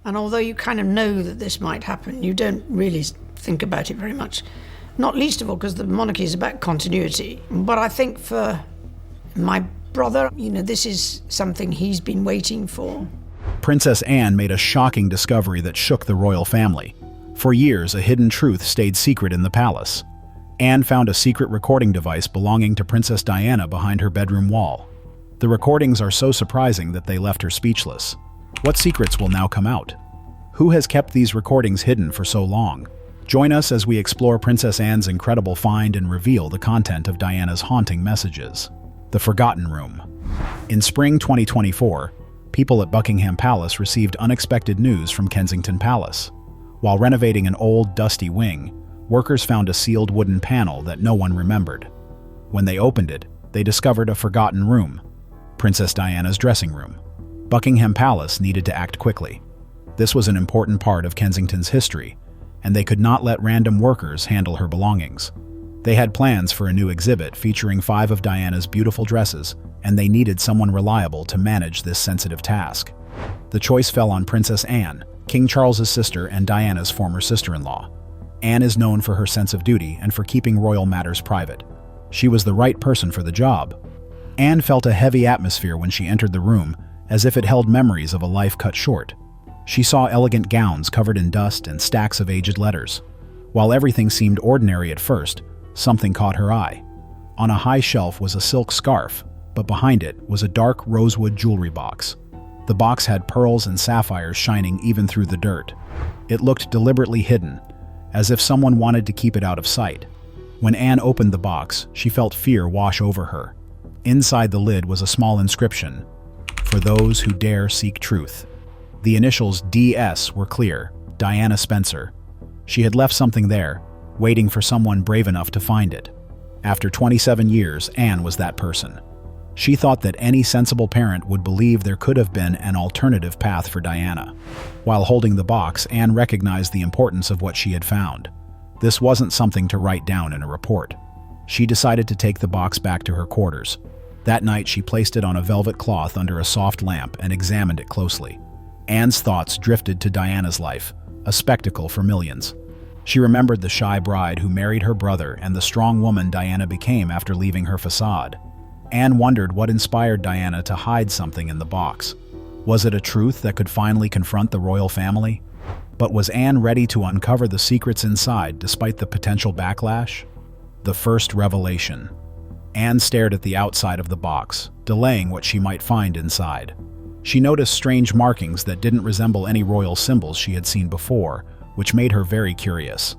And although you kind of know that this might happen, you don't really think about it very much. Not least of all because the monarchy is about continuity. But I think for my brother, this is something he's been waiting for. Princess Anne made a shocking discovery that shook the royal family. For years, a hidden truth stayed secret in the palace. Anne found a secret recording device belonging to Princess Diana behind her bedroom wall. The recordings are so surprising that they left her speechless. What secrets will now come out? Who has kept these recordings hidden for so long? Join us as we explore Princess Anne's incredible find and reveal the content of Diana's haunting messages. The Forgotten Room. In spring 2024, people at Buckingham Palace received unexpected news from Kensington Palace. While renovating an old, dusty wing, workers found a sealed wooden panel that no one remembered. When they opened it, they discovered a forgotten room, Princess Diana's dressing room. Buckingham Palace needed to act quickly. This was an important part of Kensington's history, and they could not let random workers handle her belongings. They had plans for a new exhibit featuring 5 of Diana's beautiful dresses, and they needed someone reliable to manage this sensitive task. The choice fell on Princess Anne, King Charles's sister and Diana's former sister-in-law. Anne is known for her sense of duty and for keeping royal matters private. She was the right person for the job. Anne felt a heavy atmosphere when she entered the room, as if it held memories of a life cut short. She saw elegant gowns covered in dust and stacks of aged letters. While everything seemed ordinary at first, something caught her eye. On a high shelf was a silk scarf, but behind it was a dark rosewood jewelry box. The box had pearls and sapphires shining even through the dirt. It looked deliberately hidden, as if someone wanted to keep it out of sight. When Anne opened the box, she felt fear wash over her. Inside the lid was a small inscription, "For those who dare seek truth." The initials DS were clear, Diana Spencer. She had left something there, waiting for someone brave enough to find it. After 27 years, Anne was that person. She thought that any sensible parent would believe there could have been an alternative path for Diana. While holding the box, Anne recognized the importance of what she had found. This wasn't something to write down in a report. She decided to take the box back to her quarters. That night, she placed it on a velvet cloth under a soft lamp and examined it closely. Anne's thoughts drifted to Diana's life, a spectacle for millions. She remembered the shy bride who married her brother and the strong woman Diana became after leaving her facade. Anne wondered what inspired Diana to hide something in the box. Was it a truth that could finally confront the royal family? But was Anne ready to uncover the secrets inside despite the potential backlash? The first revelation. Anne stared at the outside of the box, delaying what she might find inside. She noticed strange markings that didn't resemble any royal symbols she had seen before, which made her very curious.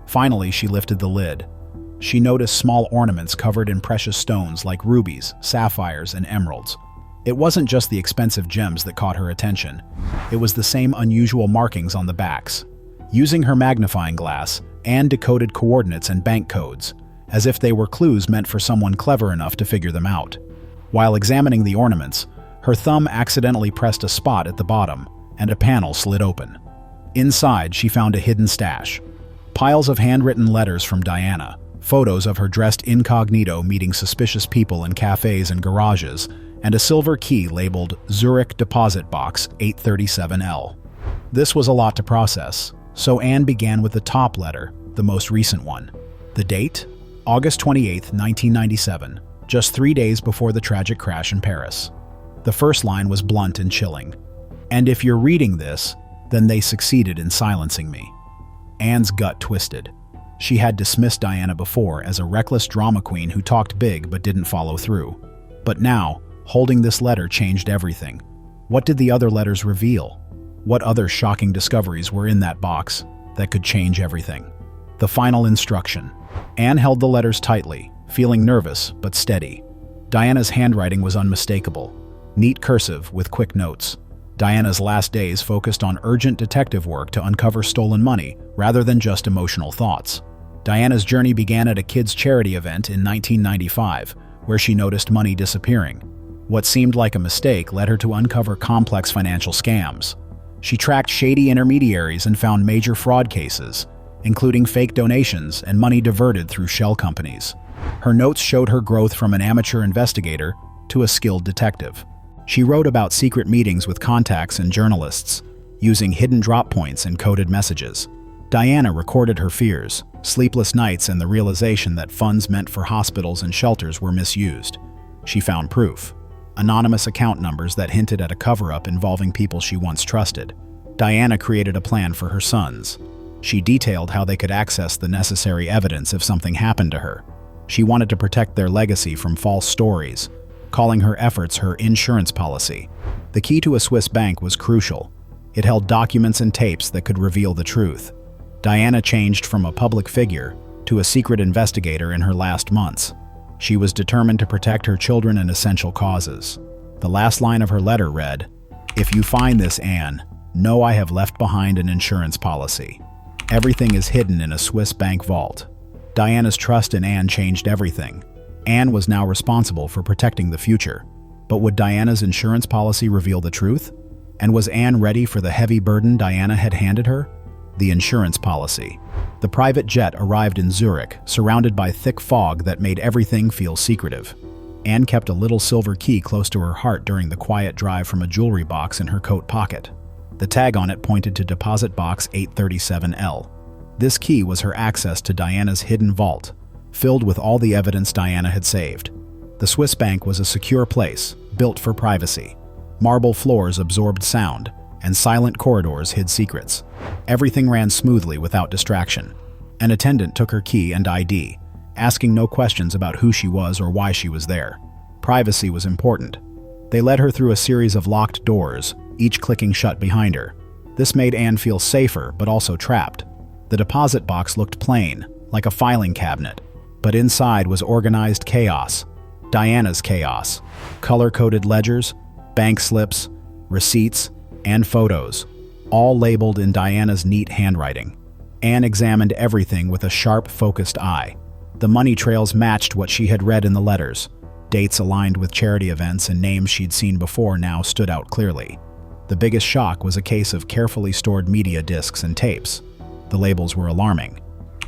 Finally, she lifted the lid. She noticed small ornaments covered in precious stones like rubies, sapphires, and emeralds. It wasn't just the expensive gems that caught her attention. It was the same unusual markings on the backs. Using her magnifying glass, Anne decoded coordinates and bank codes, as if they were clues meant for someone clever enough to figure them out. While examining the ornaments, her thumb accidentally pressed a spot at the bottom, and a panel slid open. Inside, she found a hidden stash. Piles of handwritten letters from Diana, photos of her dressed incognito meeting suspicious people in cafes and garages, and a silver key labeled Zurich Deposit Box 837L. This was a lot to process, so Anne began with the top letter, the most recent one. The date? August 28, 1997, just 3 days before the tragic crash in Paris. The first line was blunt and chilling. "And if you're reading this, then they succeeded in silencing me." Anne's gut twisted. She had dismissed Diana before as a reckless drama queen who talked big but didn't follow through. But now, holding this letter changed everything. What did the other letters reveal? What other shocking discoveries were in that box that could change everything? The final instruction. Anne held the letters tightly, feeling nervous but steady. Diana's handwriting was unmistakable. Neat cursive with quick notes. Diana's last days focused on urgent detective work to uncover stolen money rather than just emotional thoughts. Diana's journey began at a kids' charity event in 1995, where she noticed money disappearing. What seemed like a mistake led her to uncover complex financial scams. She tracked shady intermediaries and found major fraud cases, including fake donations and money diverted through shell companies. Her notes showed her growth from an amateur investigator to a skilled detective. She wrote about secret meetings with contacts and journalists, using hidden drop points and coded messages. Diana recorded her fears, sleepless nights, and the realization that funds meant for hospitals and shelters were misused. She found proof: anonymous account numbers that hinted at a cover-up involving people she once trusted. Diana created a plan for her sons. She detailed how they could access the necessary evidence if something happened to her. She wanted to protect their legacy from false stories, calling her efforts her insurance policy. The key to a Swiss bank was crucial. It held documents and tapes that could reveal the truth. Diana changed from a public figure to a secret investigator in her last months. She was determined to protect her children and essential causes. The last line of her letter read, "If you find this, Anne, know I have left behind an insurance policy. Everything is hidden in a Swiss bank vault." Diana's trust in Anne changed everything. Anne was now responsible for protecting the future. But would Diana's insurance policy reveal the truth? And was Anne ready for the heavy burden Diana had handed her? The insurance policy. The private jet arrived in Zurich, surrounded by thick fog that made everything feel secretive. Anne kept a little silver key close to her heart during the quiet drive from a jewelry box in her coat pocket. The tag on it pointed to Deposit Box 837L. This key was her access to Diana's hidden vault, filled with all the evidence Diana had saved. The Swiss bank was a secure place, built for privacy. Marble floors absorbed sound, and silent corridors hid secrets. Everything ran smoothly without distraction. An attendant took her key and ID, asking no questions about who she was or why she was there. Privacy was important. They led her through a series of locked doors, each clicking shut behind her. This made Anne feel safer, but also trapped. The deposit box looked plain, like a filing cabinet, but inside was organized chaos. Diana's chaos. Color-coded ledgers, bank slips, receipts, and photos, all labeled in Diana's neat handwriting. Anne examined everything with a sharp, focused eye. The money trails matched what she had read in the letters. Dates aligned with charity events and names she'd seen before now stood out clearly. The biggest shock was a case of carefully stored media discs and tapes. The labels were alarming.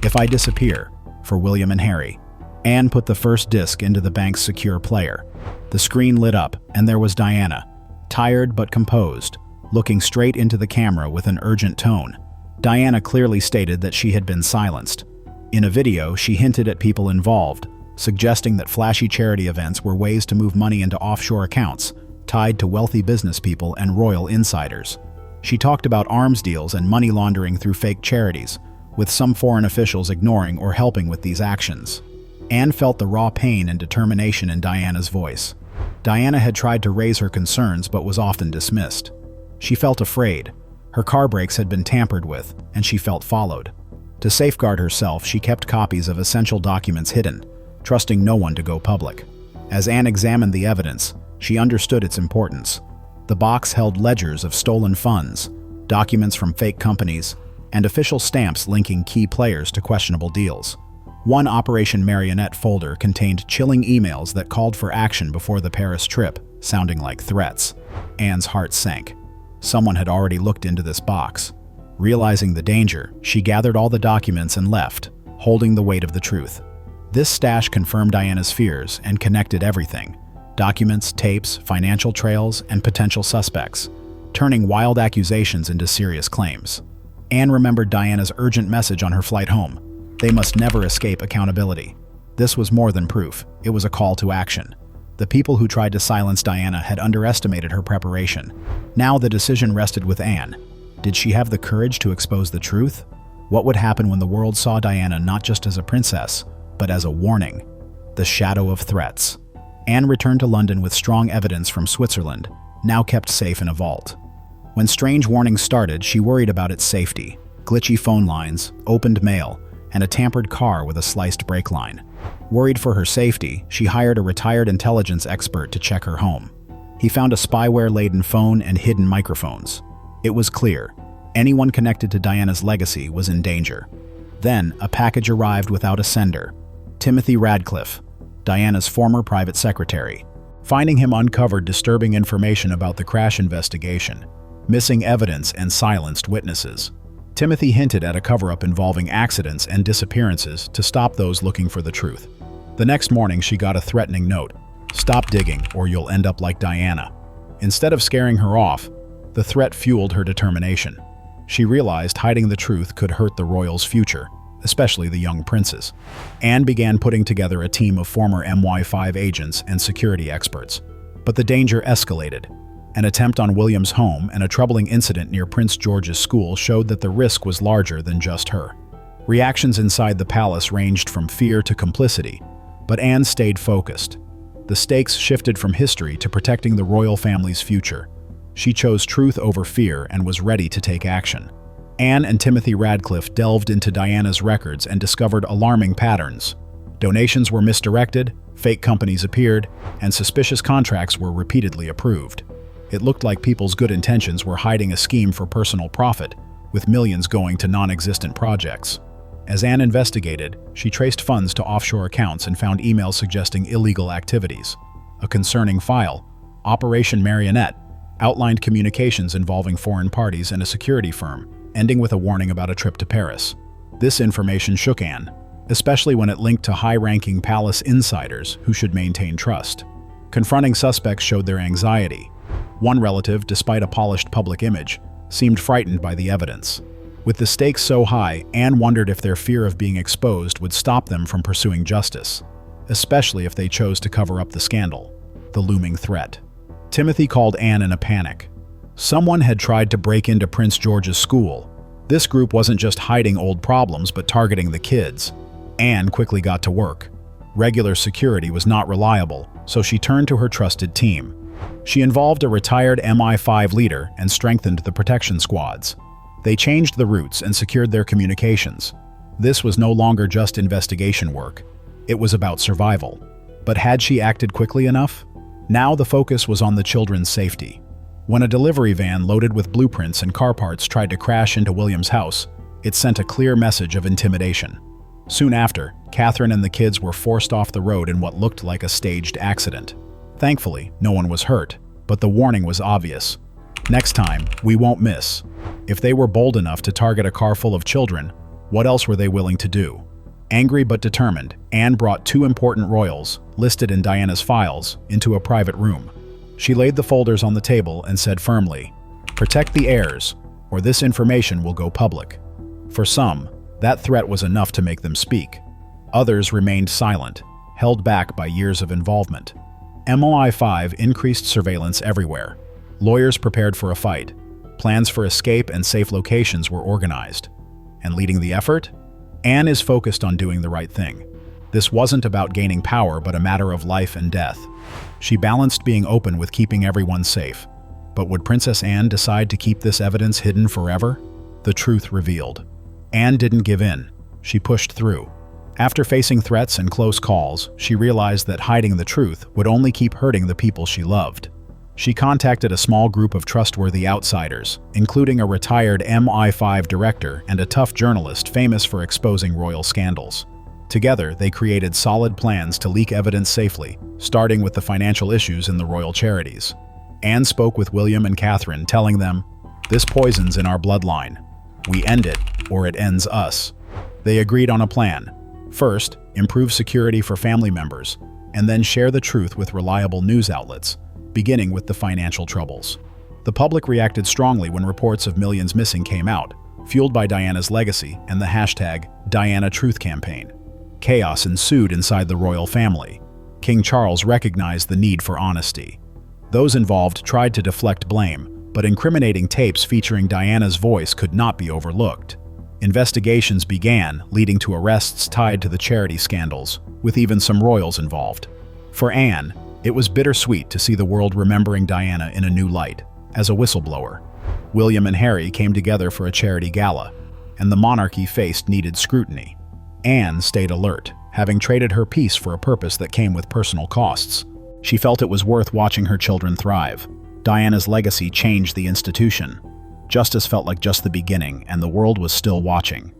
"If I disappear," for William and Harry. Anne put the first disc into the bank's secure player. The screen lit up, and there was Diana, tired but composed, looking straight into the camera with an urgent tone. Diana clearly stated that she had been silenced. In a video, she hinted at people involved, suggesting that flashy charity events were ways to move money into offshore accounts, tied to wealthy business people and royal insiders. She talked about arms deals and money laundering through fake charities, with some foreign officials ignoring or helping with these actions. Anne felt the raw pain and determination in Diana's voice. Diana had tried to raise her concerns but was often dismissed. She felt afraid. Her car brakes had been tampered with, and she felt followed. To safeguard herself, she kept copies of essential documents hidden, trusting no one to go public. As Anne examined the evidence, she understood its importance. The box held ledgers of stolen funds, documents from fake companies, and official stamps linking key players to questionable deals. One Operation Marionette folder contained chilling emails that called for action before the Paris trip, sounding like threats. Anne's heart sank. Someone had already looked into this box. Realizing the danger, she gathered all the documents and left, holding the weight of the truth. This stash confirmed Diana's fears and connected everything: documents, tapes, financial trails, and potential suspects, turning wild accusations into serious claims. Anne remembered Diana's urgent message on her flight home: they must never escape accountability. This was more than proof, it was a call to action. The people who tried to silence Diana had underestimated her preparation. Now the decision rested with Anne. Did she have the courage to expose the truth? What would happen when the world saw Diana not just as a princess, but as a warning? The shadow of threats. Anne returned to London with strong evidence from Switzerland, now kept safe in a vault. When strange warnings started, she worried about its safety: glitchy phone lines, opened mail, and a tampered car with a sliced brake line. Worried for her safety, she hired a retired intelligence expert to check her home. He found a spyware-laden phone and hidden microphones. It was clear: anyone connected to Diana's legacy was in danger. Then, a package arrived without a sender. Timothy Radcliffe, Diana's former private secretary. Finding him uncovered disturbing information about the crash investigation, missing evidence, and silenced witnesses. Timothy hinted at a cover-up involving accidents and disappearances to stop those looking for the truth. The next morning, she got a threatening note: "Stop digging, or you'll end up like Diana." Instead of scaring her off, The threat fueled her determination. She realized hiding the truth could hurt the royals' future, especially the young princes. Anne began putting together a team of former MI5 agents and security experts. But the danger escalated. An attempt on William's home and a troubling incident near Prince George's school showed that the risk was larger than just her. Reactions inside the palace ranged from fear to complicity, but Anne stayed focused. The stakes shifted from history to protecting the royal family's future. She chose truth over fear and was ready to take action. Anne and Timothy Radcliffe delved into Diana's records and discovered alarming patterns. Donations were misdirected, fake companies appeared, and suspicious contracts were repeatedly approved. It looked like people's good intentions were hiding a scheme for personal profit, with millions going to non-existent projects. As Anne investigated, she traced funds to offshore accounts and found emails suggesting illegal activities. A concerning file, Operation Marionette, outlined communications involving foreign parties and a security firm, ending with a warning about a trip to Paris. This information shook Anne, especially when it linked to high-ranking palace insiders who should maintain trust. Confronting suspects showed their anxiety. One relative, despite a polished public image, seemed frightened by the evidence. With the stakes so high, Anne wondered if their fear of being exposed would stop them from pursuing justice, especially if they chose to cover up the scandal, the looming threat. Timothy called Anne in a panic. Someone had tried to break into Prince George's school. This group wasn't just hiding old problems, but targeting the kids. Anne quickly got to work. Regular security was not reliable, so she turned to her trusted team. She involved a retired MI5 leader and strengthened the protection squads. They changed the routes and secured their communications. This was no longer just investigation work. It was about survival. But had she acted quickly enough? Now the focus was on the children's safety. When a delivery van loaded with blueprints and car parts tried to crash into William's house, it sent a clear message of intimidation. Soon after, Catherine and the kids were forced off the road in what looked like a staged accident. Thankfully, no one was hurt, but the warning was obvious. Next time, we won't miss. If they were bold enough to target a car full of children, what else were they willing to do? Angry but determined, Anne brought two important royals, listed in Diana's files, into a private room. She laid the folders on the table and said firmly, "Protect the heirs, or this information will go public." For some, that threat was enough to make them speak. Others remained silent, held back by years of involvement. MI5 increased surveillance everywhere. Lawyers prepared for a fight. Plans for escape and safe locations were organized. And leading the effort? Anne is focused on doing the right thing. This wasn't about gaining power, but a matter of life and death. She balanced being open with keeping everyone safe. But would Princess Anne decide to keep this evidence hidden forever? The truth revealed. Anne didn't give in. She pushed through. After facing threats and close calls, she realized that hiding the truth would only keep hurting the people she loved. She contacted a small group of trustworthy outsiders, including a retired MI5 director and a tough journalist famous for exposing royal scandals. Together, they created solid plans to leak evidence safely, starting with the financial issues in the royal charities. Anne spoke with William and Catherine, telling them, "This poison's in our bloodline. We end it, or it ends us." They agreed on a plan. First, improve security for family members, and then share the truth with reliable news outlets, beginning with the financial troubles. The public reacted strongly when reports of millions missing came out, fueled by Diana's legacy and the hashtag #DianaTruth campaign. Chaos ensued inside the royal family. King Charles recognized the need for honesty. Those involved tried to deflect blame, but incriminating tapes featuring Diana's voice could not be overlooked. Investigations began, leading to arrests tied to the charity scandals, with even some royals involved. For Anne, it was bittersweet to see the world remembering Diana in a new light, as a whistleblower. William and Harry came together for a charity gala, and the monarchy faced needed scrutiny. Anne stayed alert, having traded her peace for a purpose that came with personal costs. She felt it was worth watching her children thrive. Diana's legacy changed the institution. Justice felt like just the beginning, and the world was still watching.